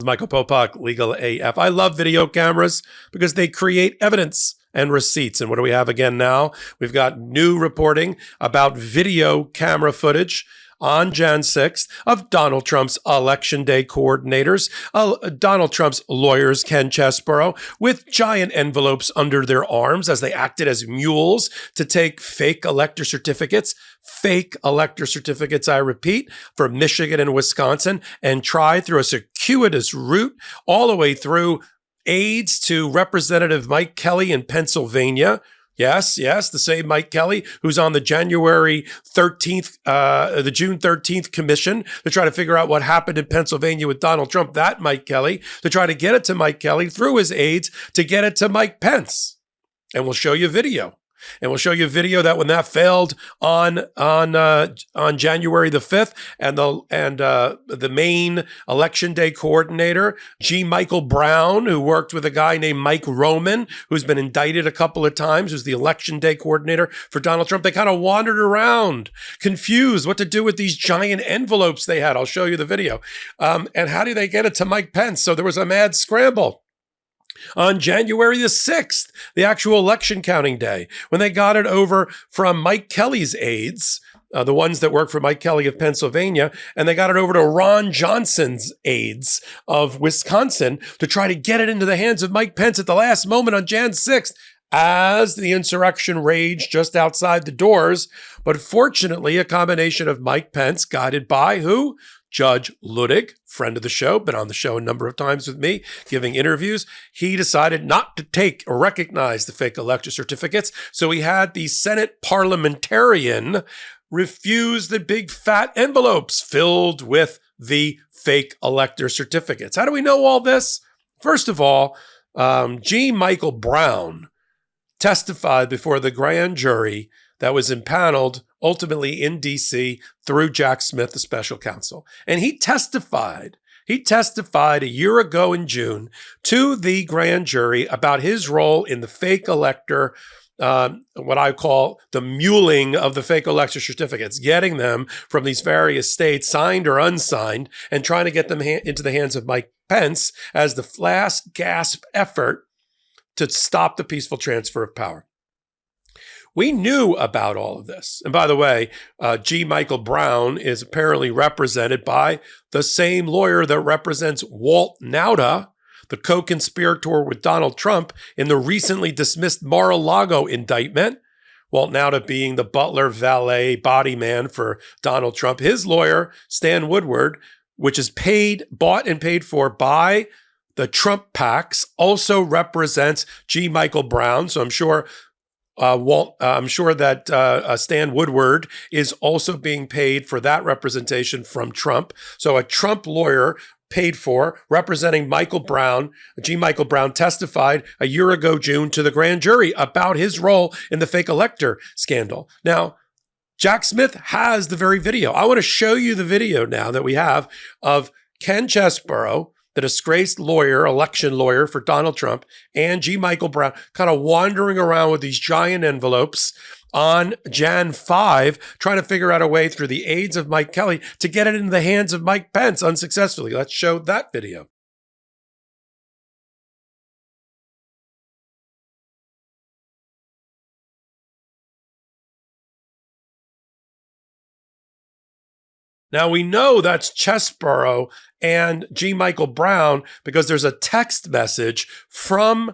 Michael Popok, Legal AF. I love video cameras because they create evidence and receipts. And what do we have again now? We've got new reporting about video camera footage on Jan 6th of Donald Trump's election day coordinators, Donald Trump's lawyers, Ken Chesebro, with giant envelopes under their arms as they acted as mules to take fake elector certificates, I repeat, for Michigan and Wisconsin, and try through a circuitous route all the way through aides to Representative Mike Kelly in Pennsylvania. Yes, the same Mike Kelly who's on the January 13th, the June 13th commission to try to figure out what happened in Pennsylvania with Donald Trump. That Mike Kelly, to try to get it to Mike Kelly through his aides to get it to Mike Pence. And we'll show you video. And we'll show you a video that when that failed on January the 5th, and the main election day coordinator, G. Michael Brown, who worked with a guy named Mike Roman, who's been indicted a couple of times, who's the election day coordinator for Donald Trump. They kind of wandered around, confused what to do with these giant envelopes they had. I'll show you the video. And how do they get it to Mike Pence? So there was a mad scramble. On January the 6th, the actual election counting day, when they got it over from Mike Kelly's aides, the ones that work for Mike Kelly of Pennsylvania, and they got it over to Ron Johnson's aides of Wisconsin to try to get it into the hands of Mike Pence at the last moment on Jan 6th, as the insurrection raged just outside the doors. But fortunately, a combination of Mike Pence, guided by who? Judge Luttig, friend of the show, been on the show a number of times with me, giving interviews. He decided not to take or recognize the fake elector certificates. So he had the Senate parliamentarian refuse the big fat envelopes filled with the fake elector certificates. How do we know all this? First of all, G. Michael Brown testified before the grand jury that was impaneled ultimately in D.C. through Jack Smith, the special counsel. And he testified a year ago in June to the grand jury about his role in the fake elector, what I call the muling of the fake elector certificates, getting them from these various states, signed or unsigned, and trying to get them into the hands of Mike Pence as the last gasp effort to stop the peaceful transfer of power. We knew about all of this. And by the way, G. Michael Brown is apparently represented by the same lawyer that represents Walt Nauta, the co-conspirator with Donald Trump in the recently dismissed Mar-a-Lago indictment. Walt Nauta being the butler, valet, body man for Donald Trump. His lawyer, Stan Woodward, which is bought and paid for by the Trump PACs, also represents G. Michael Brown. So I'm sure that Stan Woodward is also being paid for that representation from Trump. So a Trump lawyer paid for representing Michael Brown, G. Michael Brown, testified a year ago, June, to the grand jury about his role in the fake elector scandal. Now, Jack Smith has the very video. I want to show you the video now that we have of Ken Chesebro, the disgraced lawyer, election lawyer for Donald Trump, and G. Michael Brown kind of wandering around with these giant envelopes on Jan 5, trying to figure out a way through the aides of Mike Kelly to get it into the hands of Mike Pence unsuccessfully. Let's show that video. Now, we know that's Chesebro and G. Michael Brown because there's a text message from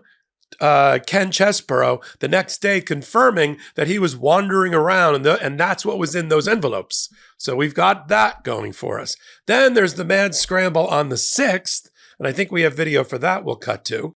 Ken Chesebro the next day confirming that he was wandering around, and that's what was in those envelopes. So we've got that going for us. Then there's the mad scramble on the 6th, and I think we have video for that we'll cut to.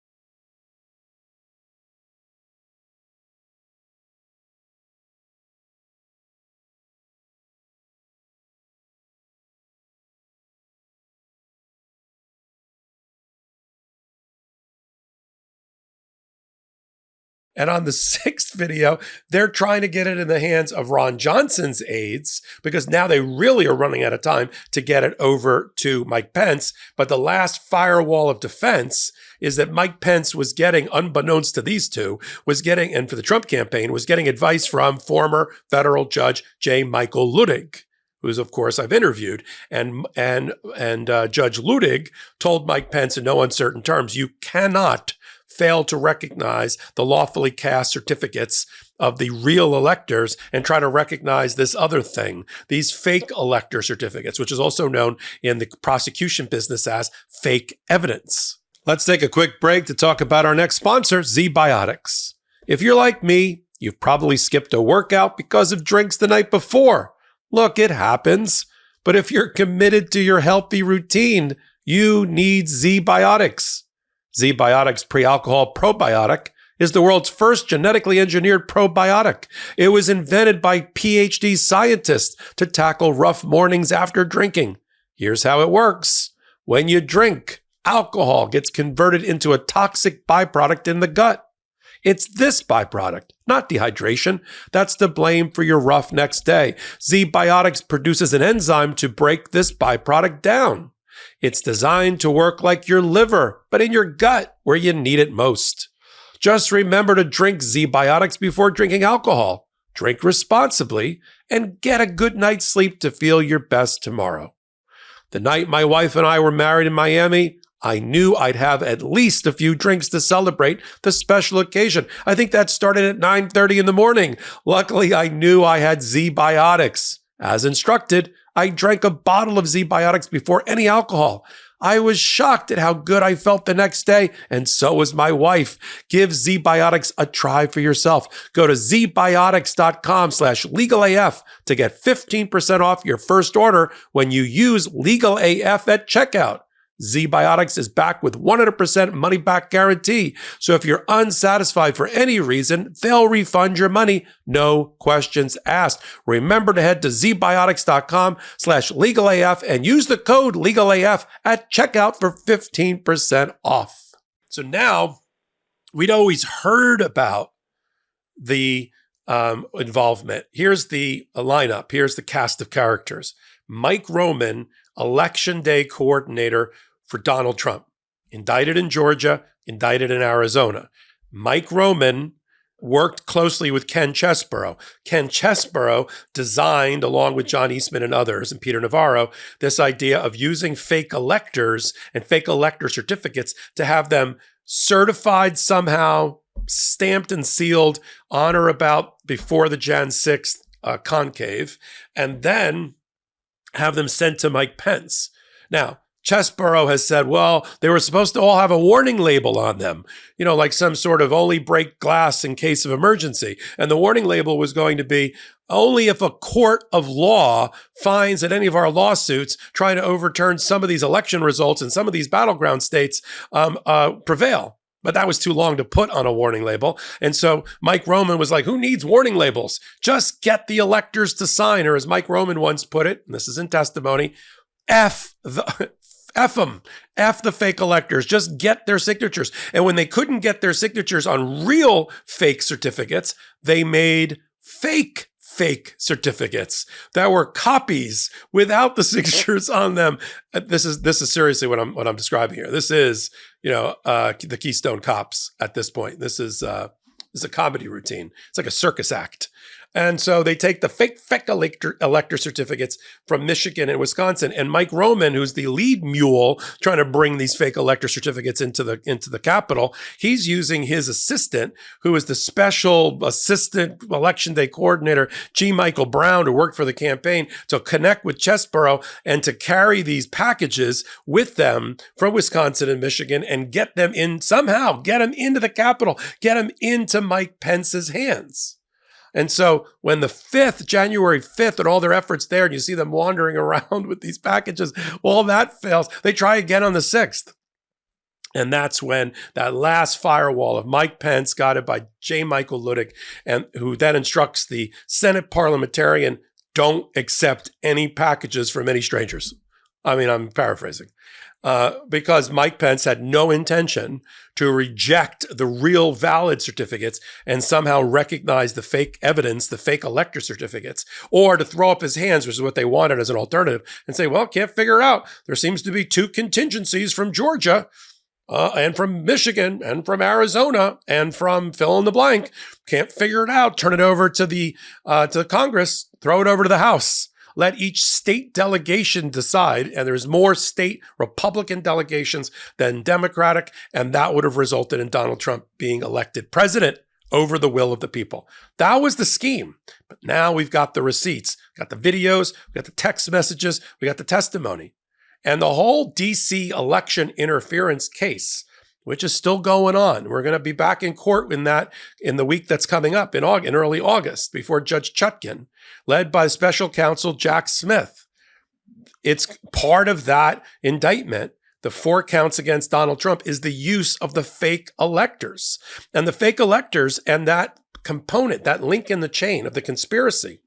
And on the 6th video, they're trying to get it in the hands of Ron Johnson's aides because now they really are running out of time to get it over to Mike Pence. But the last firewall of defense is that Mike Pence was getting, unbeknownst to these two, and for the Trump campaign, was getting advice from former federal judge J. Michael Luttig, who's of course I've interviewed, and Judge Ludig told Mike Pence in no uncertain terms, you cannot fail to recognize the lawfully cast certificates of the real electors and try to recognize this other thing, these fake elector certificates, which is also known in the prosecution business as fake evidence. Let's take a quick break to talk about our next sponsor, ZBiotics. If you're like me, you've probably skipped a workout because of drinks the night before. Look, it happens. But if you're committed to your healthy routine, you need ZBiotics. ZBiotics Pre-Alcohol Probiotic is the world's first genetically engineered probiotic. It was invented by PhD scientists to tackle rough mornings after drinking. Here's how it works. When you drink, alcohol gets converted into a toxic byproduct in the gut. It's this byproduct, not dehydration, that's to blame for your rough next day. ZBiotics produces an enzyme to break this byproduct down. It's designed to work like your liver, but in your gut where you need it most. Just remember to drink ZBiotics before drinking alcohol. Drink responsibly and get a good night's sleep to feel your best tomorrow. The night my wife and I were married in Miami, I knew I'd have at least a few drinks to celebrate the special occasion. I think that started at 9:30 in the morning. Luckily, I knew I had ZBiotics. As instructed, I drank a bottle of ZBiotics before any alcohol. I was shocked at how good I felt the next day, and so was my wife. Give ZBiotics a try for yourself. Go to zbiotics.com/legalaf to get 15% off your first order when you use LegalAF at checkout. ZBiotics is back with 100% money-back guarantee. So if you're unsatisfied for any reason, they'll refund your money. No questions asked. Remember to head to zbiotics.com/legalaf and use the code LegalAF at checkout for 15% off. So now we'd always heard about the involvement. Here's the lineup. Here's the cast of characters. Mike Roman, Election Day coordinator for Donald Trump, indicted in Georgia, indicted in Arizona. Mike Roman worked closely with Ken Chesebro. Ken Chesebro designed, along with John Eastman and others, and Peter Navarro, this idea of using fake electors and fake elector certificates to have them certified somehow, stamped and sealed on or about before the Jan 6th conclave, and then have them sent to Mike Pence. Now, Chesebro has said, well, they were supposed to all have a warning label on them, like some sort of only break glass in case of emergency. And the warning label was going to be only if a court of law finds that any of our lawsuits trying to overturn some of these election results in some of these battleground states prevail. But that was too long to put on a warning label. And so Mike Roman was like, who needs warning labels? Just get the electors to sign. Or as Mike Roman once put it, and this is in testimony, F them. F the fake electors. Just get their signatures. And when they couldn't get their signatures on real fake certificates, they made fake certificates that were copies without the signatures on them. This is seriously what I'm describing here. This is, the Keystone Cops at this point. This is a comedy routine. It's like a circus act. And so they take the fake elector certificates from Michigan and Wisconsin. And Mike Roman, who's the lead mule trying to bring these fake elector certificates into the Capitol, he's using his assistant, who is the special assistant election day coordinator, G. Michael Brown, who worked for the campaign, to connect with Chesebro and to carry these packages with them from Wisconsin and Michigan and get them in somehow, get them into the Capitol, get them into Mike Pence's hands. And so when the 5th, January 5th, and all their efforts there, and you see them wandering around with these packages, well, that fails. They try again on the 6th. And that's when that last firewall of Mike Pence, guided by J. Michael Ludig, and who then instructs the Senate parliamentarian, don't accept any packages from any strangers. I mean, I'm paraphrasing. Because Mike Pence had no intention to reject the real valid certificates and somehow recognize the fake evidence, the fake elector certificates, or to throw up his hands, which is what they wanted as an alternative, and say, well, can't figure it out. There seems to be 2 contingencies from Georgia and from Michigan and from Arizona and from fill in the blank. Can't figure it out. Turn it over to the Congress, throw it over to the House. let each state delegation decide, and there's more state Republican delegations than Democratic, and that would have resulted in Donald Trump being elected president over the will of the people. That was the scheme. But now we've got the receipts, got the videos, we got the text messages, we got the testimony. And the whole DC election interference case, which is still going on. We're going to be back in court in the week that's coming up in early August before Judge Chutkan, led by special counsel Jack Smith. It's part of that indictment. The 4 counts against Donald Trump is the use of the fake electors. And the fake electors and that component, that link in the chain of the conspiracy,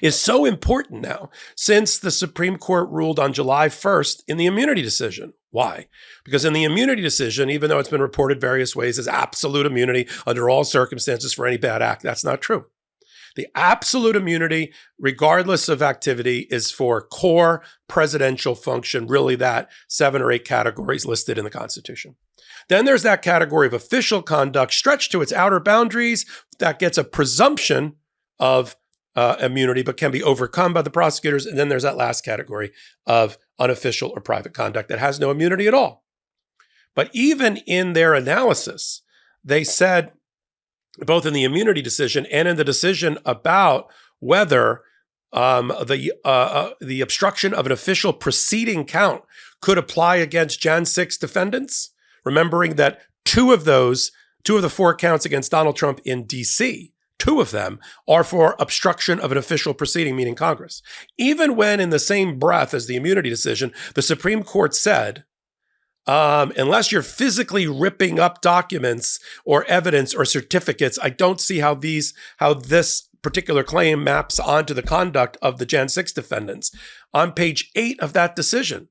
is so important now since the Supreme Court ruled on July 1st in the immunity decision. Why? Because in the immunity decision, even though it's been reported various ways as absolute immunity under all circumstances for any bad act, that's not true. The absolute immunity, regardless of activity, is for core presidential function, really that 7 or 8 categories listed in the Constitution. Then there's that category of official conduct stretched to its outer boundaries that gets a presumption of immunity, but can be overcome by the prosecutors. And then there's that last category of unofficial or private conduct that has no immunity at all. But even in their analysis, they said, both in the immunity decision and in the decision about whether the obstruction of an official proceeding count could apply against Jan 6 defendants, remembering that 2 of the 4 counts against Donald Trump in DC, 2 of them are for obstruction of an official proceeding, meaning Congress. Even when in the same breath as the immunity decision, the Supreme Court said, unless you're physically ripping up documents or evidence or certificates, I don't see how this particular claim maps onto the conduct of the Jan 6 defendants. On page 8 of that decision,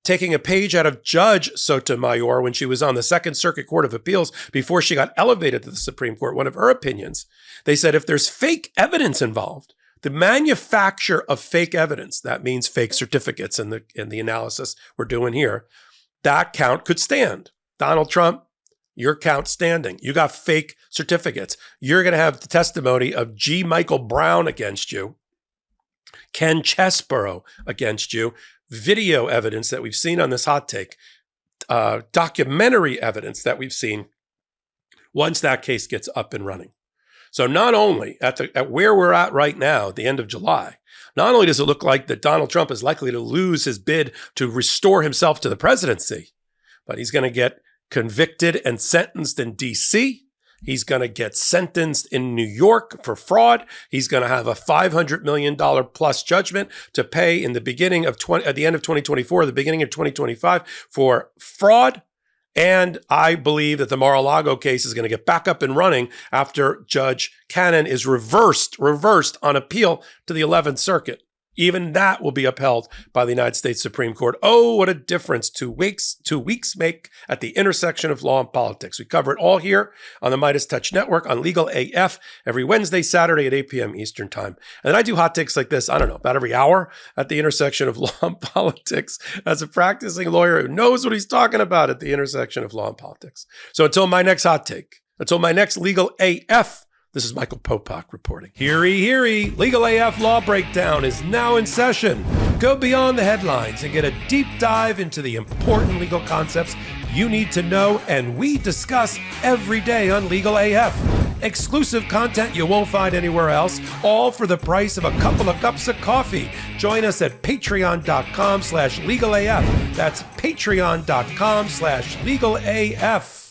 taking a page out of Judge Sotomayor when she was on the Second Circuit Court of Appeals before she got elevated to the Supreme Court, one of her opinions, they said if there's fake evidence involved, the manufacture of fake evidence, that means fake certificates in the analysis we're doing here, that count could stand. Donald Trump, your count standing. You got fake certificates. You're going to have the testimony of G. Michael Brown against you, Ken Chesborough against you, video evidence that we've seen on this hot take, documentary evidence that we've seen once that case gets up and running. So not only at where we're at right now, the end of July, not only does it look like that Donald Trump is likely to lose his bid to restore himself to the presidency, but he's going to get convicted and sentenced in D.C. He's going to get sentenced in New York for fraud. He's going to have a $500 million plus judgment to pay in the beginning of at the end of 2024, the beginning of 2025 for fraud. And I believe that the Mar-a-Lago case is going to get back up and running after Judge Cannon is reversed on appeal to the 11th Circuit. Even that will be upheld by the United States Supreme Court. Oh, what a difference 2 weeks make at the intersection of law and politics. We cover it all here on the MeidasTouch Network on Legal AF every Wednesday, Saturday at 8 p.m. Eastern Time. And then I do hot takes like this, I don't know, about every hour at the intersection of law and politics as a practicing lawyer who knows what he's talking about at the intersection of law and politics. So until my next hot take, until my next Legal AF, this is Michael Popok reporting. Heary, heary, Legal AF Law Breakdown is now in session. Go beyond the headlines and get a deep dive into the important legal concepts you need to know and we discuss every day on Legal AF. Exclusive content you won't find anywhere else, all for the price of a couple of cups of coffee. Join us at patreon.com/legalaf. That's patreon.com/legalaf.